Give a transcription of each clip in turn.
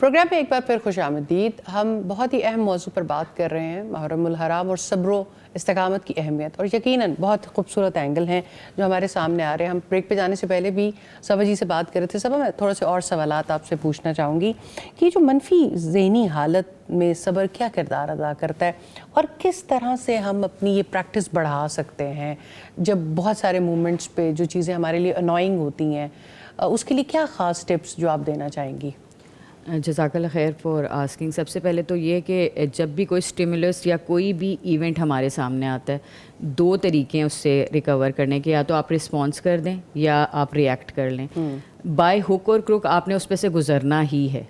Programme میں ایک بار پھر خوش آمدید. ہم بہت ہی اہم موضوع پر بات کر رہے ہیں، محرم الحرام اور صبر و استقامت کی اہمیت، اور یقیناً بہت خوبصورت اینگل ہیں جو ہمارے سامنے آ رہے ہیں. ہم بریک پہ جانے سے پہلے بھی صبا جی سے بات کر رہے تھے. صبا، میں تھوڑے سے اور سوالات آپ سے پوچھنا چاہوں گی کہ جو منفی ذہنی حالت میں صبر کیا کردار ادا کرتا ہے، اور کس طرح سے ہم اپنی یہ پریکٹس بڑھا سکتے ہیں جب بہت سارے مومنٹس پہ جو چیزیں ہمارے لیے انوائنگ ہوتی ہیں، اس کے لیے کیا خاص ٹپس جو آپ دینا چاہیں گی؟ جزاک اللہ خیر فار آسکنگ. سب سے پہلے تو یہ کہ جب بھی کوئی اسٹیمولس یا کوئی بھی ایونٹ ہمارے سامنے آتا ہے، دو طریقے ہیں اس سے ریکور کرنے کے. یا تو آپ رسپانس کر دیں یا آپ ریئیکٹ کر لیں. بائی ہک اور کروک آپ نے اس پہ سے گزرنا ہی ہے.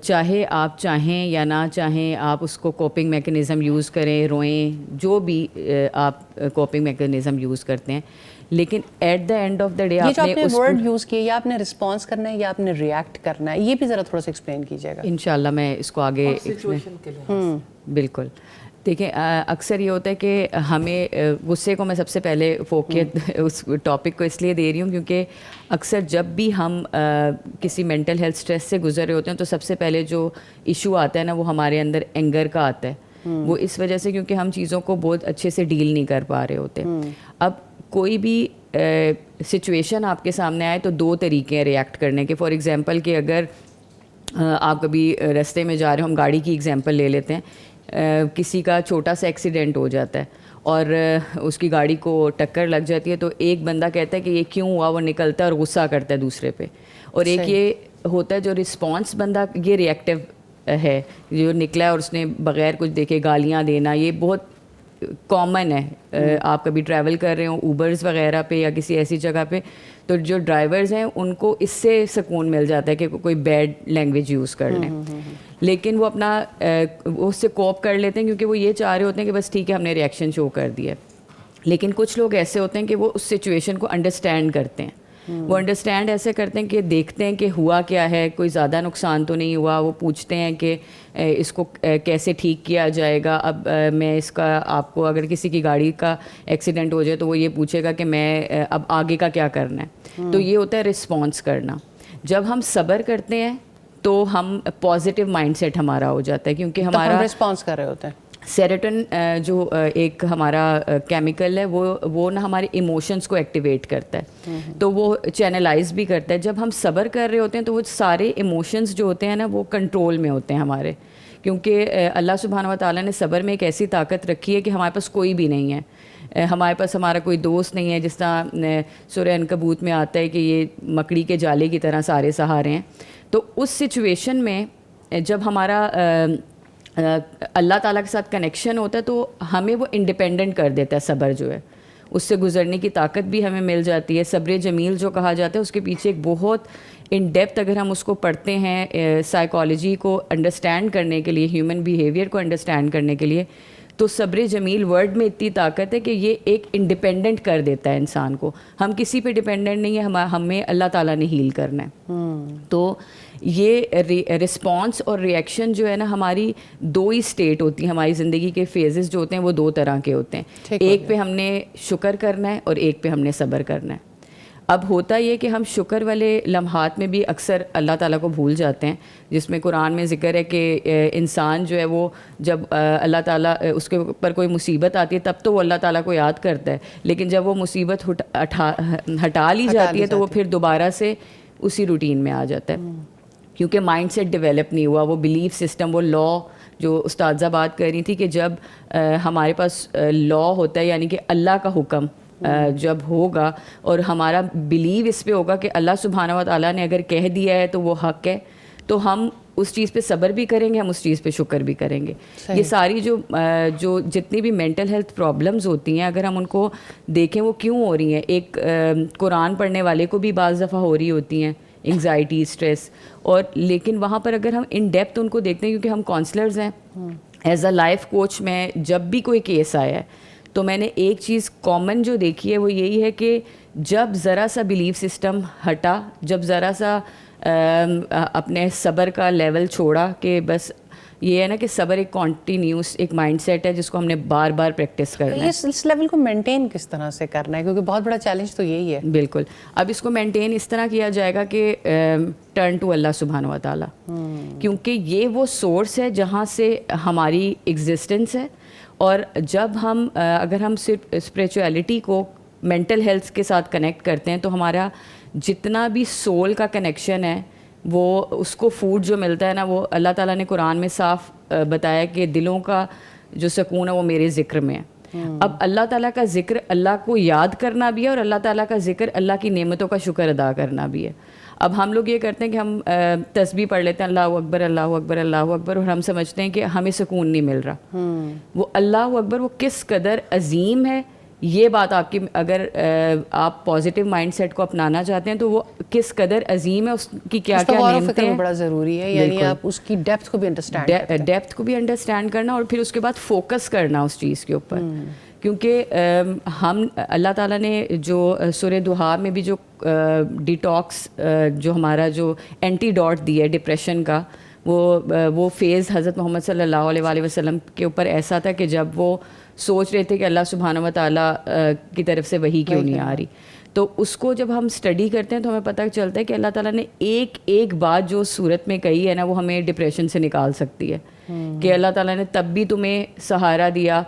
چاہے آپ چاہیں یا نہ چاہیں، آپ اس کو کوپنگ میکانزم یوز کریں، روئیں، جو بھی آپ کوپنگ میکانزم یوز کرتے ہیں. لیکن at the end of the day یہ جو آپ نے ورڈ یوز کیا، یا آپ نے رسپانس کرنا ہے یا آپ نے ریئیکٹ کرنا ہے، یہ بھی ذرا تھوڑا سا ایکسپلین کیجیے گا. انشاءاللہ میں اس کو آگے بالکل. دیکھیں، اکثر یہ ہوتا ہے کہ ہمیں غصے کو، میں سب سے پہلے فوکیت اس ٹاپک کو اس لیے دے رہی ہوں کیونکہ اکثر جب بھی ہم کسی مینٹل ہیلتھ اسٹریس سے گزر رہے ہوتے ہیں تو سب سے پہلے جو ایشو آتا ہے نا، وہ ہمارے اندر اینگر کا آتا ہے. وہ اس وجہ سے کیونکہ ہم چیزوں کو بہت اچھے سے ڈیل نہیں کر پا رہے ہوتے. اب کوئی بھی سچویشن آپ کے سامنے آئے تو دو طریقے ہیں ریئیکٹ کرنے کے. فار ایگزامپل کہ اگر آپ کبھی رستے میں جا رہے ہو، ہم گاڑی کی ایگزامپل لے لیتے ہیں، کسی کا چھوٹا سا ایکسیڈنٹ ہو جاتا ہے اور اس کی گاڑی کو ٹکر لگ جاتی ہے، تو ایک بندہ کہتا ہے کہ یہ کیوں ہوا، وہ نکلتا ہے اور غصہ کرتا ہے دوسرے پہ. اور ایک یہ ہوتا ہے جو رسپانس بندہ، یہ ریئیکٹیو ہے، جو نکلا ہے اور اس نے بغیر کچھ دیکھے گالیاں دینا. یہ بہت کامن ہے. آپ کبھی ٹریول کر رہے ہوں اوبرز وغیرہ پہ یا کسی ایسی جگہ پہ، تو جو ڈرائیورز ہیں ان کو اس سے سکون مل جاتا ہے کہ کوئی بیڈ لینگویج یوز کر لیں. لیکن وہ اپنا اس سے کوپ کر لیتے ہیں کیونکہ وہ یہ چاہ رہے ہوتے ہیں کہ بس ٹھیک ہے، ہم نے ریئیکشن شو کر دیا. لیکن کچھ لوگ ایسے ہوتے ہیں کہ وہ اس سچویشن کو انڈرسٹینڈ کرتے ہیں. وہ انڈرسٹینڈ ایسے کرتے ہیں کہ دیکھتے ہیں کہ ہوا کیا ہے، کوئی زیادہ نقصان تو نہیں ہوا. وہ پوچھتے ہیں کہ اس کو کیسے ٹھیک کیا جائے گا. اب میں اس کا، آپ کو اگر کسی کی گاڑی کا ایکسیڈنٹ ہو جائے تو وہ یہ پوچھے گا کہ میں اب آگے کا کیا کرنا ہے. تو یہ ہوتا ہے رسپانس کرنا. جب ہم صبر کرتے ہیں تو ہم پازیٹیو مائنڈ سیٹ ہمارا ہو جاتا ہے کیونکہ ہمارا رسپانس کر رہے ہوتے ہیں. سیروٹونن جو ایک ہمارا کیمیکل ہے، وہ نا ہمارے ایموشنس کو ایکٹیویٹ کرتا ہے، تو وہ چینلائز بھی کرتا ہے. جب ہم صبر کر رہے ہوتے ہیں تو وہ سارے ایموشنس جو ہوتے ہیں نا، وہ کنٹرول میں ہوتے ہیں ہمارے. کیونکہ اللہ سبحانہ و تعالیٰ نے صبر میں ایک ایسی طاقت رکھی ہے کہ ہمارے پاس کوئی بھی نہیں ہے. ہمارے پاس ہمارا کوئی دوست نہیں ہے. جس طرح سورہ عنکبوت میں آتا ہے کہ یہ مکڑی کے جالے کی طرح سارے سہارے ہیں. تو اس سچویشن میں جب ہمارا اللہ تعالیٰ کے ساتھ کنیکشن ہوتا ہے تو ہمیں وہ انڈیپینڈنٹ کر دیتا ہے. صبر جو ہے، اس سے گزرنے کی طاقت بھی ہمیں مل جاتی ہے. صبر جمیل جو کہا جاتا ہے، اس کے پیچھے ایک بہت ان ڈیپتھ، اگر ہم اس کو پڑھتے ہیں سائیکالوجی کو انڈرسٹینڈ کرنے کے لیے، ہیومن بیہیویئر کو انڈرسٹینڈ کرنے کے لیے، تو صبر جمیل ورڈ میں اتنی طاقت ہے کہ یہ ایک انڈیپینڈنٹ کر دیتا ہے انسان کو. ہم کسی پہ ڈیپینڈنٹ نہیں ہے، ہمیں اللہ تعالیٰ نے ہیل کرنا ہے. تو یہ رسپانس اور ریئیکشن جو ہے نا، ہماری دو ہی اسٹیٹ ہوتی ہیں. ہماری زندگی کے فیزز جو ہوتے ہیں وہ دو طرح کے ہوتے ہیں. ایک پہ ہم نے شکر کرنا ہے اور ایک پہ ہم نے صبر کرنا ہے. اب ہوتا یہ کہ ہم شکر والے لمحات میں بھی اکثر اللہ تعالیٰ کو بھول جاتے ہیں، جس میں قرآن میں ذکر ہے کہ انسان جو ہے وہ جب اللہ تعالیٰ اس کے اوپر کوئی مصیبت آتی ہے تب تو وہ اللہ تعالیٰ کو یاد کرتا ہے، لیکن جب وہ مصیبت ہٹا لی جاتی ہے تو وہ پھر دوبارہ سے اسی روٹین میں آ جاتا ہے. کیونکہ مائنڈ سیٹ ڈیولپ نہیں ہوا، وہ بلیف سسٹم، وہ لا جو استاذہ بات کر رہی تھی کہ جب ہمارے پاس لا ہوتا ہے، یعنی کہ اللہ کا حکم جب ہوگا اور ہمارا بلیو اس پہ ہوگا کہ اللہ سبحانہ و تعالیٰ نے اگر کہہ دیا ہے تو وہ حق ہے، تو ہم اس چیز پہ صبر بھی کریں گے، ہم اس چیز پہ شکر بھی کریں گے. یہ ساری جو جتنی بھی مینٹل ہیلتھ پرابلمز ہوتی ہیں، اگر ہم ان کو دیکھیں وہ کیوں ہو رہی ہیں. ایک قرآن پڑھنے والے کو بھی بعض دفعہ ہو رہی ہوتی ہیں انگزائٹی، اسٹریس، اور لیکن وہاں پر اگر ہم ان ڈیپتھ ان کو دیکھتے ہیں، کیونکہ ہم کاؤنسلرز ہیں، ایز اے لائف کوچ میں جب بھی کوئی کیس آیا ہے تو میں نے ایک چیز کامن جو دیکھی ہے وہ یہی ہے کہ جب ذرا سا بلیف سسٹم ہٹا, جب ذرا سا اپنے صبر کا لیول چھوڑا, کہ بس یہ ہے نا کہ صبر ایک کنٹینیوس ایک مائنڈ سیٹ ہے جس کو ہم نے بار بار پریکٹس کرنا ہے. اس لیول کو مینٹین کس طرح سے کرنا ہے, کیونکہ بہت بڑا چیلنج تو یہی ہے. بالکل, اب اس کو مینٹین اس طرح کیا جائے گا کہ ٹرن ٹو اللہ سبحانہ و تعالیٰ, کیونکہ یہ وہ سورس ہے جہاں سے ہماری ایگزسٹنس ہے. اور جب ہم اگر ہم صرف اسپریچولیٹی کو مینٹل ہیلتھ کے ساتھ کنیکٹ کرتے ہیں تو ہمارا جتنا بھی سول کا کنیکشن ہے وہ اس کو فوڈ جو ملتا ہے نا, وہ اللہ تعالیٰ نے قرآن میں صاف بتایا کہ دلوں کا جو سکون ہے وہ میرے ذکر میں ہے. اب اللہ تعالیٰ کا ذکر اللہ کو یاد کرنا بھی ہے, اور اللہ تعالیٰ کا ذکر اللہ کی نعمتوں کا شکر ادا کرنا بھی ہے. اب ہم لوگ یہ کرتے ہیں کہ ہم تسبیح پڑھ لیتے ہیں اللہ اکبر اللہ اکبر اللہ اکبر, اور ہم سمجھتے ہیں کہ ہمیں سکون نہیں مل رہا. وہ اللہ اکبر وہ کس قدر عظیم ہے, یہ بات آپ کی اگر آپ پازیٹیو مائنڈ سیٹ کو اپنانا چاہتے ہیں تو وہ کس قدر عظیم ہے, اس کی کیا کیا نعمتیں ہیں, بڑا ضروری ہے. یعنی آپ اس کی ڈیپتھ کو بھی انڈرسٹینڈ کرنا, اور پھر اس کے بعد فوکس کرنا اس چیز کے اوپر. کیونکہ ہم اللہ تعالیٰ نے جو سورہ دہا میں بھی جو ڈیٹاکس جو ہمارا جو اینٹی ڈاٹ دی ہے ڈپریشن کا, وہ فیز حضرت محمد صلی اللہ علیہ وآلہ وسلم کے اوپر ایسا تھا کہ جب وہ سوچ رہے تھے کہ اللہ سبحانہ و تعالیٰ کی طرف سے وحی کیوں نہیں آ رہی, تو اس کو جب ہم اسٹڈی کرتے ہیں تو ہمیں پتہ چلتا ہے کہ اللہ تعالیٰ نے ایک بات جو صورت میں کہی ہے نا وہ ہمیں ڈپریشن سے نکال سکتی ہے. کہ اللہ تعالیٰ نے تب بھی تمہیں سہارا دیا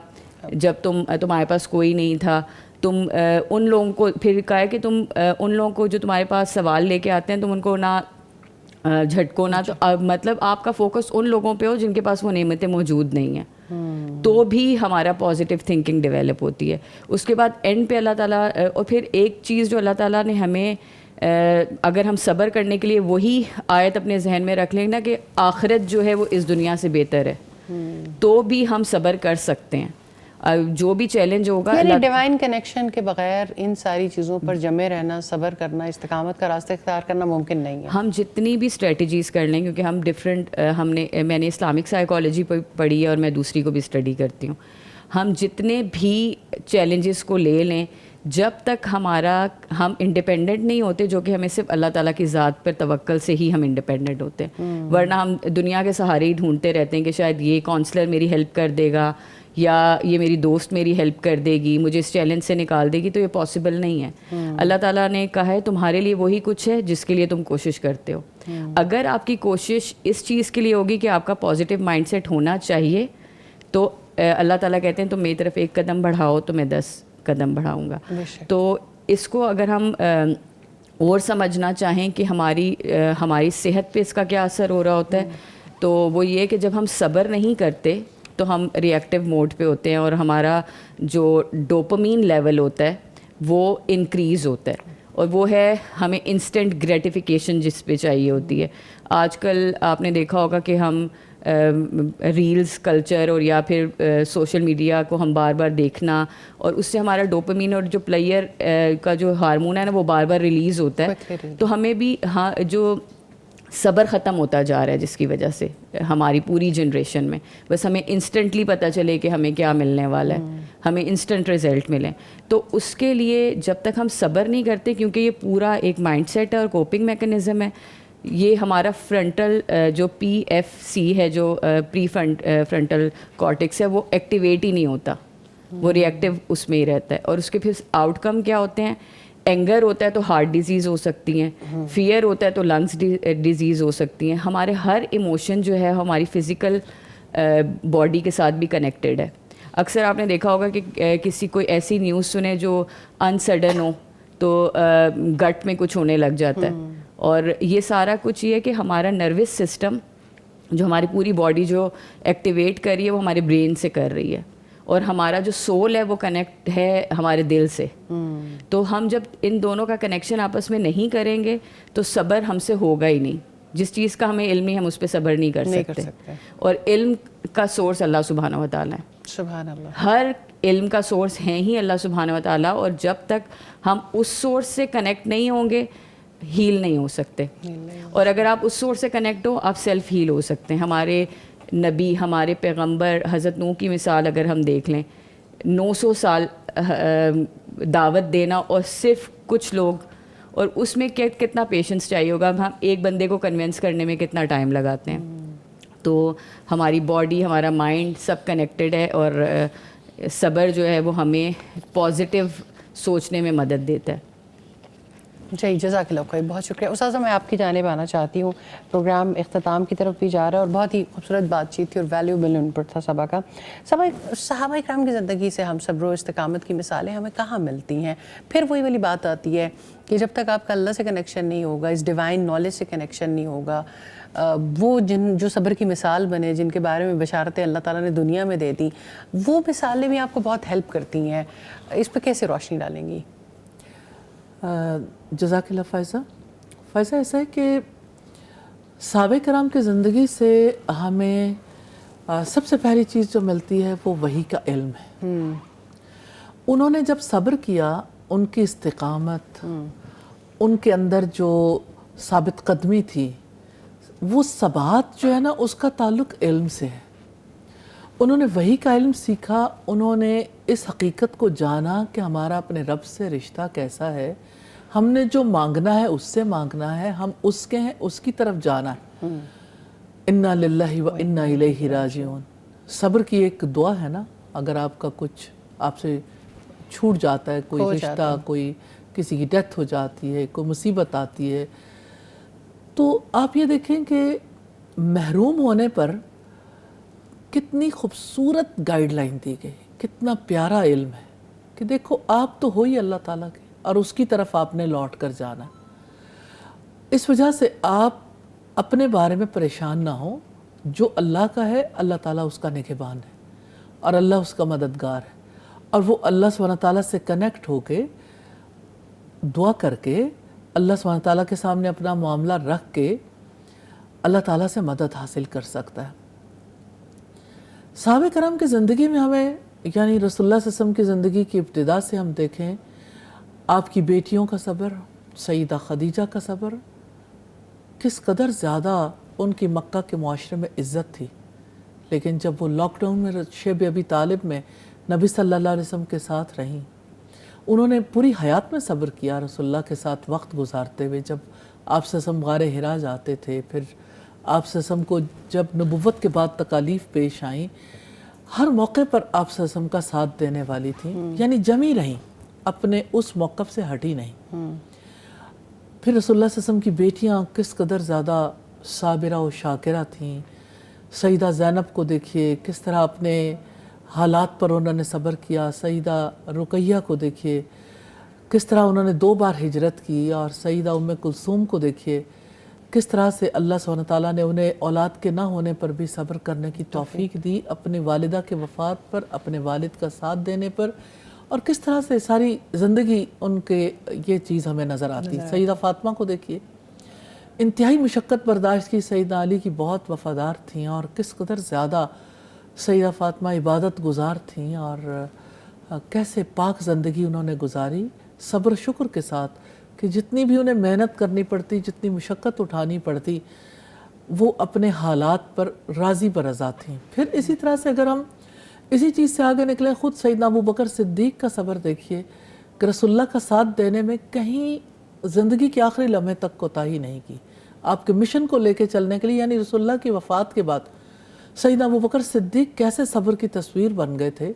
جب تمہارے پاس کوئی نہیں تھا. تم ان لوگوں کو پھر کہا ہے کہ تم ان لوگوں کو جو تمہارے پاس سوال لے کے آتے ہیں تم ان کو نہ جھٹکو نہ, تو مطلب آپ کا فوکس ان لوگوں پہ ہو جن کے پاس وہ نعمتیں موجود نہیں ہیں, تو بھی ہمارا پازیٹیو تھنکنگ ڈیولپ ہوتی ہے. اس کے بعد اینڈ پہ اللہ تعالیٰ, اور پھر ایک چیز جو اللہ تعالیٰ نے ہمیں اگر ہم صبر کرنے کے لیے وہی آیت اپنے ذہن میں رکھ لیں نا کہ آخرت جو ہے وہ اس دنیا سے بہتر ہے, تو بھی ہم صبر کر سکتے ہیں. جو بھی چیلنج ہوگا, یعنی ڈیوائن کنیکشن کے بغیر ان ساری چیزوں پر جمے رہنا, صبر کرنا, استقامت کا راستہ اختیار کرنا ممکن نہیں ہے. ہم جتنی بھی اسٹریٹجیز کر لیں, کیونکہ ہم ڈفرینٹ میں نے اسلامک سائیکالوجی پڑھی ہے اور میں دوسری کو بھی اسٹڈی کرتی ہوں. ہم جتنے بھی چیلنجز کو لے لیں, جب تک ہم انڈیپینڈنٹ نہیں ہوتے, جو کہ ہمیں صرف اللہ تعالیٰ کی ذات پر توکل سے ہی ہم انڈیپینڈنٹ ہوتے ہیں, ورنہ ہم دنیا کے سہارے ہی ڈھونڈتے رہتے ہیں کہ شاید یہ کاؤنسلر میری ہیلپ کر دے گا, یا یہ میری دوست میری ہیلپ کر دے گی, مجھے اس چیلنج سے نکال دے گی, تو یہ پاسبل نہیں ہے. اللہ تعالیٰ نے کہا ہے تمہارے لیے وہی کچھ ہے جس کے لیے تم کوشش کرتے ہو. اگر آپ کی کوشش اس چیز کے لیے ہوگی کہ آپ کا پازیٹیو مائنڈ سیٹ ہونا چاہیے, تو اللہ تعالیٰ کہتے ہیں تم میری طرف 1 قدم بڑھاؤ تو میں 10 قدم بڑھاؤں گا. تو اس کو اگر ہم اور سمجھنا چاہیں کہ ہماری صحت پہ اس کا کیا اثر ہو رہا ہوتا ہے, تو وہ یہ کہ جب ہم صبر نہیں کرتے تو ہم ری ایکٹیو موڈ پہ ہوتے ہیں, اور ہمارا جو ڈوپامین لیول ہوتا ہے وہ انکریز ہوتا ہے, اور وہ ہے ہمیں انسٹنٹ گریٹیفیکیشن جس پہ چاہیے ہوتی ہے. آج کل آپ نے دیکھا ہوگا کہ ہم ریلز کلچر اور یا پھر سوشل میڈیا کو ہم بار بار دیکھنا, اور اس سے ہمارا ڈوپامین اور جو پلیئر کا جو ہارمون ہے نا وہ بار بار ریلیز ہوتا ہے. تو ہمیں بھی جو صبر ختم ہوتا جا رہا ہے جس کی وجہ سے ہماری پوری جنریشن میں بس ہمیں انسٹنٹلی پتہ چلے کہ ہمیں کیا ملنے والا ہے, ہمیں انسٹنٹ رزلٹ ملیں. تو اس کے لیے جب تک ہم صبر نہیں کرتے, کیونکہ یہ پورا ایک مائنڈ سیٹ ہے اور کوپنگ میکنزم ہے, یہ ہمارا فرنٹل جو PFC ہے, جو پری فرنٹل کارٹکس ہے, وہ ایکٹیویٹ ہی نہیں ہوتا, وہ ری ایکٹیو اس میں ہی رہتا ہے. اور اس کے پھر آؤٹ کم کیا ہوتے ہیں, اینگر ہوتا ہے تو ہارٹ ڈیزیز ہو سکتی ہیں, فیئر ہوتا ہے تو لنگس ڈیزیز ہو سکتی ہیں. ہمارے ہر ایموشن جو ہے ہماری فزیکل باڈی کے ساتھ بھی کنیکٹیڈ ہے. اکثر آپ نے دیکھا ہوگا کہ کسی کوئی ایسی نیوز سنے جو انسڈن ہو تو گٹ میں کچھ ہونے لگ جاتا ہے, اور یہ سارا کچھ یہ ہے کہ ہمارا نروس سسٹم جو ہماری پوری باڈی جو ایکٹیویٹ کر رہی ہے وہ ہمارے برین سے کر رہی ہے, اور ہمارا جو سول ہے وہ کنیکٹ ہے ہمارے دل سے. تو ہم جب ان دونوں کا کنیکشن آپس میں نہیں کریں گے تو صبر ہم سے ہوگا ہی نہیں. جس چیز کا ہمیں علم ہے ہم اس پہ صبر نہیں کر سکتے. اور علم کا سورس اللہ سبحانہ و تعالیٰ ہے. سبحان اللہ. ہر علم کا سورس ہیں ہی اللہ سبحانہ و تعالیٰ, اور جب تک ہم اس سورس سے کنیکٹ نہیں ہوں گے ہیل نہیں ہو سکتے. اور اگر آپ اس سورس سے کنیکٹ ہو آپ سیلف ہیل ہو سکتے ہیں. ہمارے نبی ہمارے پیغمبر حضرت نوح کی مثال اگر ہم دیکھ لیں، 900 سال دعوت دینا اور صرف کچھ لوگ، اور اس میں کتنا پیشنس چاہیے ہوگا. ہم ایک بندے کو کنونس کرنے میں کتنا ٹائم لگاتے ہیں. تو ہماری باڈی، ہمارا مائنڈ سب کنیکٹڈ ہے، اور صبر جو ہے وہ ہمیں پازیٹیو سوچنے میں مدد دیتا ہے. جی جزاک اللہ خیر، بہت شکریہ. استاذہ میں آپ کی جانب آنا چاہتی ہوں. پروگرام اختتام کی طرف بھی جا رہا ہے اور بہت ہی خوبصورت بات چیت تھی اور ویلیوبل ان پٹ تھا صبا کا. صحابہ کرام کی زندگی سے ہم صبر و استقامت کی مثالیں ہمیں کہاں ملتی ہیں؟ پھر وہی والی بات آتی ہے کہ جب تک آپ کا اللہ سے کنیکشن نہیں ہوگا، اس ڈیوائن نالج سے کنیکشن نہیں ہوگا، وہ جو صبر کی مثال بنے، جن کے بارے میں بشارتیں اللہ تعالیٰ نے دنیا میں دے دی، وہ مثالیں بھی آپ کو بہت ہیلپ کرتی ہیں. اس پہ کیسے روشنی ڈالیں گی؟ جزاک اللہ فائزہ ایسا ہے کہ صحابہ کرام کی زندگی سے ہمیں سب سے پہلی چیز جو ملتی ہے وہ وحی کا علم ہے. انہوں نے جب صبر کیا، ان کی استقامت، ان کے اندر جو ثابت قدمی تھی، وہ ثبات جو ہے نا، اس کا تعلق علم سے ہے. انہوں نے وحی کا علم سیکھا، انہوں نے اس حقیقت کو جانا کہ ہمارا اپنے رب سے رشتہ کیسا ہے، ہم نے جو مانگنا ہے اس سے مانگنا ہے، ہم اس کے ہیں، اس کی طرف جانا ہے. انا للہ و انا الیہ راجعون. صبر کی ایک دعا ہے نا، اگر آپ کا کچھ آپ سے چھوٹ جاتا ہے، کوئی رشتہ، کوئی کسی کی ڈیتھ ہو جاتی ہے، کوئی مصیبت آتی ہے، تو آپ یہ دیکھیں کہ محروم ہونے پر کتنی خوبصورت گائیڈ لائن دی گئی، کتنا پیارا علم ہے کہ دیکھو آپ تو ہو ہی اللہ تعالیٰ کے، اور اس کی طرف آپ نے لوٹ کر جانا. اس وجہ سے آپ اپنے بارے میں پریشان نہ ہوں. جو اللہ کا ہے، اللہ تعالیٰ اس کا نگہبان ہے اور اللہ اس کا مددگار ہے. اور وہ اللہ سبحانہ تعالیٰ سے کنیکٹ ہو کے، دعا کر کے، اللہ سبحانہ تعالیٰ کے سامنے اپنا معاملہ رکھ کے اللہ تعالیٰ سے مدد حاصل کر سکتا ہے. صحابہ کرام کی زندگی میں ہمیں، یعنی رسول اللہ صلی اللہ علیہ وسلم کی زندگی کی ابتدا سے ہم دیکھیں، آپ کی بیٹیوں کا صبر، سیدہ خدیجہ کا صبر، کس قدر زیادہ ان کی مکہ کے معاشرے میں عزت تھی، لیکن جب وہ لاک ڈاؤن میں شیب ابی طالب میں نبی صلی اللہ علیہ وسلم کے ساتھ رہیں، انہوں نے پوری حیات میں صبر کیا رسول اللہ کے ساتھ وقت گزارتے ہوئے. جب آپ صلی اللہ علیہ وسلم غار حرا جاتے تھے، پھر آپ صلی اللہ علیہ وسلم کو جب نبوت کے بعد تکالیف پیش آئیں، ہر موقع پر آپ صلی اللہ علیہ وسلم کا ساتھ دینے والی تھیں، یعنی جمی رہیں، اپنے اس موقف سے ہٹی نہیں. پھر رسول اللہ صلی اللہ علیہ وسلم کی بیٹیاں کس قدر زیادہ صابرہ و شاکرہ تھیں. سیدہ زینب کو دیکھیے کس طرح اپنے حالات پر انہوں نے صبر کیا. سیدہ رقیہ کو دیکھیے کس طرح انہوں نے 2 بار ہجرت کی. اور سیدہ ام کلثوم کو دیکھیے کس طرح سے اللہ سبحانہ تعالیٰ نے انہیں اولاد کے نہ ہونے پر بھی صبر کرنے کی توفیق دی، اپنے والدہ کے وفات پر، اپنے والد کا ساتھ دینے پر. اور کس طرح سے ساری زندگی ان کے یہ چیز ہمیں نظر آتی. سیدہ فاطمہ کو دیکھیے، انتہائی مشقت برداشت کی. سیدہ علی کی بہت وفادار تھیں، اور کس قدر زیادہ سیدہ فاطمہ عبادت گزار تھیں، اور کیسے پاک زندگی انہوں نے گزاری صبر و شکر کے ساتھ، کہ جتنی بھی انہیں محنت کرنی پڑتی، جتنی مشقت اٹھانی پڑتی، وہ اپنے حالات پر راضی برضا تھیں. پھر اسی طرح سے اگر ہم اسی چیز سے آگے نکلیں، خود سیدنا ابو بکر صدیق کا صبر دیکھیے کہ رسول اللہ کا ساتھ دینے میں کہیں زندگی کے آخری لمحے تک کوتاہی نہیں کی. آپ کے مشن کو لے کے چلنے کے لیے، یعنی رسول اللہ کی وفات کے بعد سیدنا ابو بکر صدیق کیسے صبر کی تصویر بن گئے تھے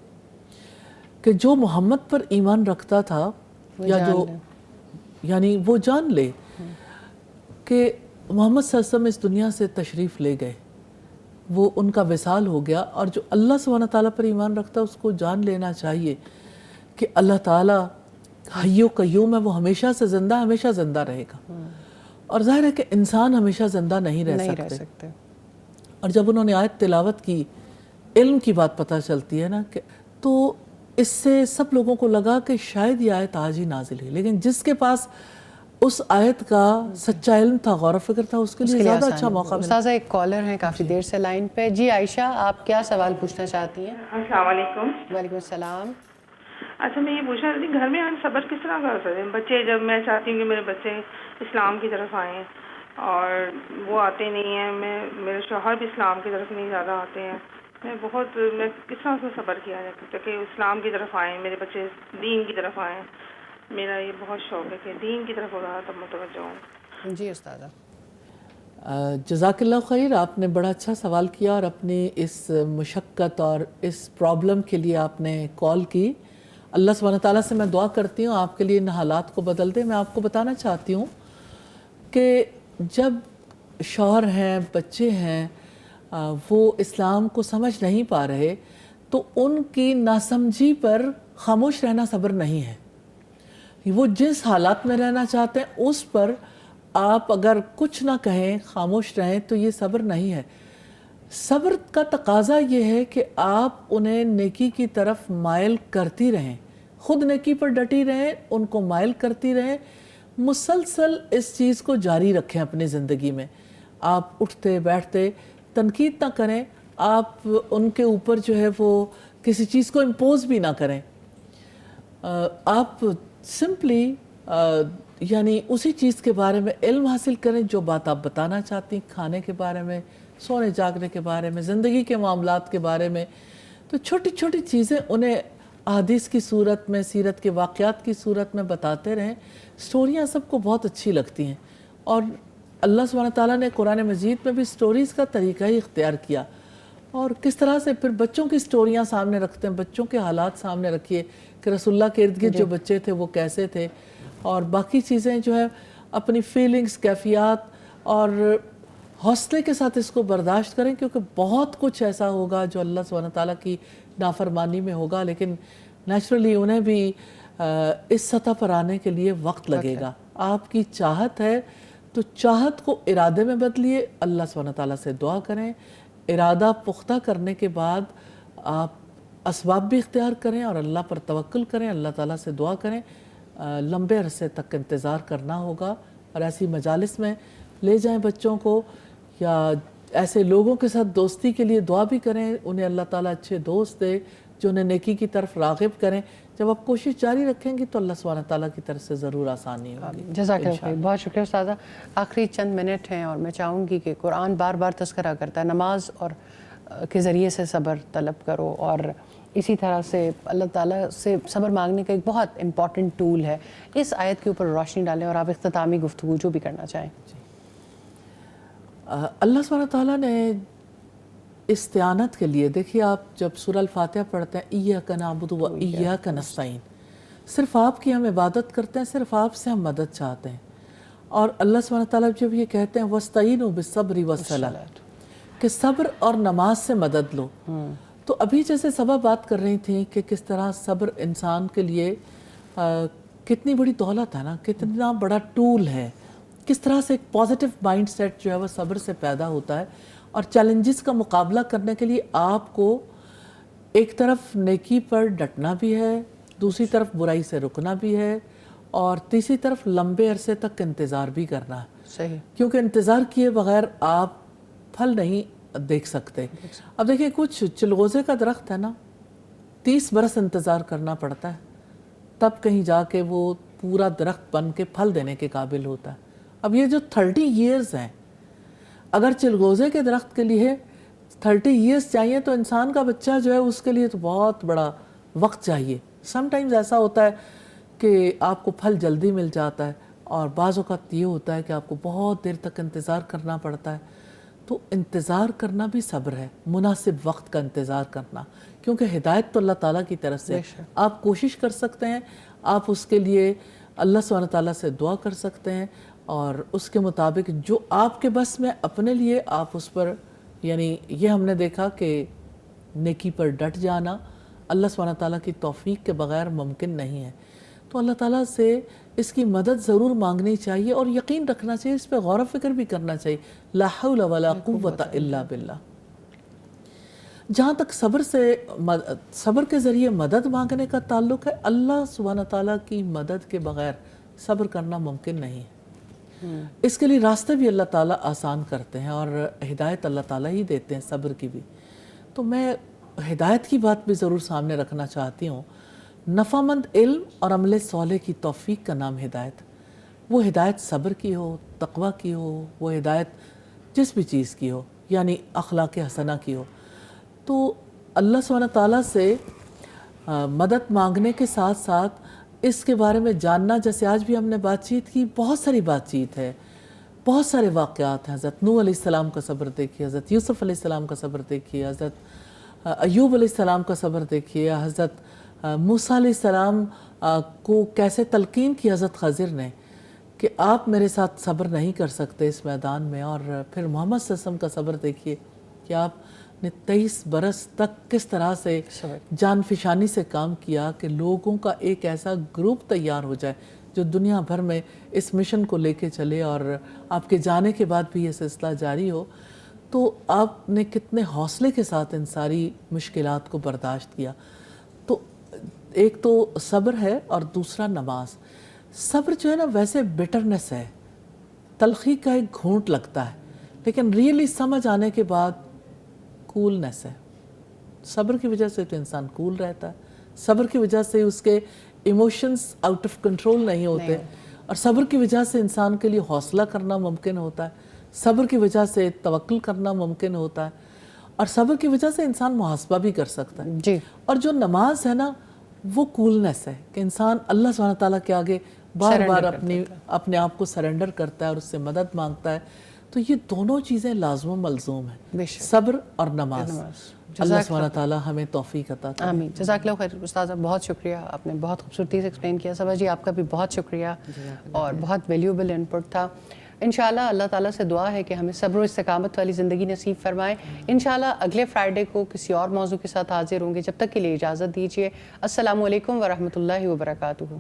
کہ جو محمد پر ایمان رکھتا تھا، یا جو یعنی وہ جان لے کہ محمد صلی اللہ علیہ وسلم اس دنیا سے تشریف لے گئے، وہ ان کا وصال ہو گیا. اور جو اللہ سبحانہ تعالیٰ پر ایمان رکھتا ہے اس کو جان لینا چاہیے کہ اللہ تعالیٰ حی و قیوم ہے، وہ ہمیشہ سے زندہ، ہمیشہ زندہ رہے گا. اور ظاہر ہے کہ انسان ہمیشہ زندہ نہیں رہ سکتے. اور جب انہوں نے آیت تلاوت کی، علم کی بات پتہ چلتی ہے نا، کہ تو اس سے سب لوگوں کو لگا کہ شاید یہ آیت آج ہی نازل ہوئی، لیکن جس کے پاس اس آیت کا سچا علم تھا، غور و فکر تھا، اس کے لیے زیادہ اچھا موقع ملا. استاذہ ایک کالر ہیں کافی دیر سے لائن پہ. جی عائشہ، آپ کیا سوال پوچھنا چاہتی ہیں؟ السلام علیکم. وعلیکم السلام. اچھا میں یہ پوچھنا چاہتی ہوں، گھر میں صبر کس طرح کر سکتے ہیں بچے؟ جب میں چاہتی ہوں کہ میرے بچے اسلام کی طرف آئیں اور وہ آتے نہیں ہیں. میرے شوہر بھی اسلام کی طرف نہیں زیادہ آتے ہیں. میں کس طرح سے صبر کیا جائے کہ اسلام کی طرف آئیں, میرے بچے دین کی طرف آئیں. میرا یہ بہت شوق ہے کہ دین کی طرف زیادہ متوجہ ہوں. جی استاذہ. جزاک اللہ خیر. آپ نے بڑا اچھا سوال کیا اور اپنی اس مشقت اور اس پرابلم کے لیے آپ نے کال کی. اللہ سبحانہ تعالیٰ سے میں دعا کرتی ہوں آپ کے لیے ان حالات کو بدل دے. میں آپ کو بتانا چاہتی ہوں کہ جب شوہر ہیں, بچے ہیں, وہ اسلام کو سمجھ نہیں پا رہے تو ان کی ناسمجھی پر خاموش رہنا صبر نہیں ہے. وہ جس حالات میں رہنا چاہتے ہیں اس پر آپ اگر کچھ نہ کہیں, خاموش رہیں, تو یہ صبر نہیں ہے. صبر کا تقاضا یہ ہے کہ آپ انہیں نیکی کی طرف مائل کرتی رہیں, خود نیکی پر ڈٹی رہیں, ان کو مائل کرتی رہیں, مسلسل اس چیز کو جاری رکھیں اپنی زندگی میں. آپ اٹھتے بیٹھتے تنقید نہ کریں, آپ ان کے اوپر جو ہے وہ کسی چیز کو امپوز بھی نہ کریں. آپ سمپلی یعنی اسی چیز کے بارے میں علم حاصل کریں جو بات آپ بتانا چاہتی ہیں, کھانے کے بارے میں, سونے جاگنے کے بارے میں, زندگی کے معاملات کے بارے میں. تو چھوٹی چھوٹی چیزیں انہیں احادیث کی صورت میں, سیرت کے واقعات کی صورت میں بتاتے رہیں. سٹوریاں سب کو بہت اچھی لگتی ہیں اور اللہ سبحانہ تعالیٰ نے قرآن مجید میں بھی سٹوریز کا طریقہ ہی اختیار کیا. اور کس طرح سے پھر بچوں کی سٹوریاں سامنے رکھتے ہیں, بچوں کے حالات سامنے رکھیے کہ رسول اللہ کے ارد گرد جو بچے تھے وہ کیسے تھے, اور باقی چیزیں جو ہے اپنی فیلنگز, کیفیات اور حوصلے کے ساتھ اس کو برداشت کریں, کیونکہ بہت کچھ ایسا ہوگا جو اللہ سبحانہ تعالیٰ کی نافرمانی میں ہوگا, لیکن نیچرلی انہیں بھی اس سطح پر آنے کے لیے وقت لگے گا. آپ کی چاہت ہے تو چاہت کو ارادے میں بدلیے, اللہ سبحانہ تعالیٰ سے دعا کریں, ارادہ پختہ کرنے کے بعد آپ اسباب بھی اختیار کریں اور اللہ پر توکل کریں, اللہ تعالیٰ سے دعا کریں. لمبے عرصے تک انتظار کرنا ہوگا اور ایسی مجالس میں لے جائیں بچوں کو, یا ایسے لوگوں کے ساتھ دوستی کے لیے دعا بھی کریں, انہیں اللہ تعالیٰ اچھے دوست دے جو انہیں نیکی کی طرف راغب کریں. جب آپ کوشش جاری رکھیں گی تو اللہ سبحانہ تعالیٰ کی طرف سے ضرور آسانی ہوگی. جزاک اللہ خیر. بہت شکریہ استاذہ. آخری چند منٹ ہیں اور میں چاہوں گی کہ قرآن بار بار تذکرہ کرتا ہے نماز اور کے ذریعے سے صبر طلب کرو, اور اسی طرح سے اللہ تعالیٰ سے صبر مانگنے کا ایک بہت امپورٹنٹ ٹول ہے. اس آیت کے اوپر روشنی ڈالیں اور آپ اختتامی گفتگو جو بھی کرنا چاہیں. اللہ سبحانہ تعالیٰ نے استعانت کے لیے, دیکھیے آپ جب سورہ الفاتحہ پڑھتے ہیں ایاک نعبد و ایاک نستعین, صرف آپ کی ہم عبادت کرتے ہیں, صرف آپ سے ہم مدد چاہتے ہیں. اور اللہ سبحانہ تعالیٰ جب یہ کہتے ہیں وَاسْتَعِینُوا بِالصَّبْرِ وَالصَّلَاةِ کہ صبر اور نماز سے مدد لو, تو ابھی جیسے صبح بات کر رہی تھیں کہ کس طرح صبر انسان کے لیے کتنی بڑی دولت ہے نا, کتنا بڑا ٹول ہے, کس طرح سے ایک پازیٹیو مائنڈ سیٹ جو ہے وہ صبر سے پیدا ہوتا ہے. اور چیلنجز کا مقابلہ کرنے کے لیے آپ کو ایک طرف نیکی پر ڈٹنا بھی ہے, دوسری طرف برائی سے رکنا بھی ہے, اور تیسری طرف لمبے عرصے تک انتظار بھی کرنا ہے. صحیح. کیونکہ انتظار کیے بغیر آپ پھل نہیں دیکھ سکتے. اب دیکھیں کچھ چلغوزے کا درخت ہے نا, 30 برس انتظار کرنا پڑتا ہے تب کہیں جا کے وہ پورا درخت بن کے پھل دینے کے قابل ہوتا ہے. اب یہ جو 30 ایئرز ہیں, اگر چلغوزے کے درخت کے لیے 30 ایئرز چاہیے تو انسان کا بچہ جو ہے اس کے لیے تو بہت بڑا وقت چاہیے. سم ٹائمز ایسا ہوتا ہے کہ آپ کو پھل جلدی مل جاتا ہے, اور بعض اوقات یہ ہوتا ہے کہ آپ کو بہت دیر تک انتظار کرنا پڑتا ہے. تو انتظار کرنا بھی صبر ہے, مناسب وقت کا انتظار کرنا, کیونکہ ہدایت تو اللہ تعالیٰ کی طرف سے. آپ کوشش کر سکتے ہیں, آپ اس کے لیے اللہ سبحانہ تعالیٰ سے دعا کر سکتے ہیں, اور اس کے مطابق جو آپ کے بس میں اپنے لیے آپ اس پر, یعنی یہ ہم نے دیکھا کہ نیکی پر ڈٹ جانا اللہ سبحانہ تعالیٰ کی توفیق کے بغیر ممکن نہیں ہے. تو اللہ تعالیٰ سے اس کی مدد ضرور مانگنی چاہیے اور یقین رکھنا چاہیے, اس پہ غور و فکر بھی کرنا چاہیے. لا حول ولا قوت الا باللہ. جہاں تک صبر کے ذریعے مدد مانگنے کا تعلق ہے, اللہ سبحانہ تعالیٰ کی مدد کے بغیر صبر کرنا ممکن نہیں ہے. اس کے لیے راستے بھی اللہ تعالیٰ آسان کرتے ہیں اور ہدایت اللہ تعالیٰ ہی دیتے ہیں صبر کی بھی. تو میں ہدایت کی بات بھی ضرور سامنے رکھنا چاہتی ہوں. نفع مند علم اور عمل صالح کی توفیق کا نام ہدایت. وہ ہدایت صبر کی ہو، تقوی کی ہو، وہ ہدایت جس بھی چیز کی ہو، یعنی اخلاق حسنہ کی ہو، تو اللہ سبحانہ تعالیٰ سے مدد مانگنے کے ساتھ ساتھ اس کے بارے میں جاننا، جیسے آج بھی ہم نے بات چیت کی، بہت ساری بات چیت ہے، بہت سارے واقعات ہیں. حضرت نوح علیہ السلام کا صبر دیکھیے، حضرت یوسف علیہ السلام کا صبر دیکھیے، حضرت ایوب علیہ السلام کا صبر دیکھیے، حضرت موسیٰ علیہ السلام کو کیسے تلقین کی حضرت خضر نے کہ آپ میرے ساتھ صبر نہیں کر سکتے اس میدان میں. اور پھر محمد صلی اللہ علیہ وسلم کا صبر دیکھیے کہ آپ نے 23 برس تک کس طرح سے جان فشانی سے کام کیا کہ لوگوں کا ایک ایسا گروپ تیار ہو جائے جو دنیا بھر میں اس مشن کو لے کے چلے، اور آپ کے جانے کے بعد بھی یہ سلسلہ جاری ہو. تو آپ نے کتنے حوصلے کے ساتھ ان ساری مشکلات کو برداشت کیا. تو ایک تو صبر ہے اور دوسرا نماز. صبر جو ہے نا ویسے بٹرنس ہے، تلخی کا ایک گھونٹ لگتا ہے، لیکن ریئلی سمجھ آنے کے بعد کولنس ہے. صبر کی وجہ سے تو انسان کول رہتا ہے، صبر کی وجہ سے اس کے ایموشنز آؤٹ آف کنٹرول نہیں ہوتے، اور صبر کی وجہ سے انسان کے لیے حوصلہ کرنا ممکن ہوتا ہے، صبر کی وجہ سے توکل کرنا ممکن ہوتا ہے، اور صبر کی وجہ سے انسان محاسبہ بھی کر سکتا ہے. جی. اور جو نماز ہے نا وہ کولنس ہے کہ انسان اللہ سبحانہ تعالیٰ کے آگے بار بار اپنے آپ کو سرنڈر کرتا ہے اور اس سے مدد مانگتا ہے. تو یہ دونوں چیزیں لازم و ملزوم ہیں، صبر اور نماز. اللہ سبحانہ تعالیٰ ہمیں توفیق عطا کرے. آمین. جزاک اللہ خیر استاذہ، بہت شکریہ، آپ نے بہت خوبصورتی سے ایکسپلین کیا. صبا جی آپ کا بھی بہت شکریہ اور بہت ویلیوبل انپٹ تھا. انشاءاللہ اللہ تعالیٰ سے دعا ہے کہ ہمیں صبر و استقامت والی زندگی نصیب فرمائے. انشاءاللہ اگلے فرائیڈے کو کسی اور موضوع کے ساتھ حاضر ہوں گے. جب تک کے لیے اجازت دیجیے. السلام علیکم ورحمۃ اللہ وبرکاتہ.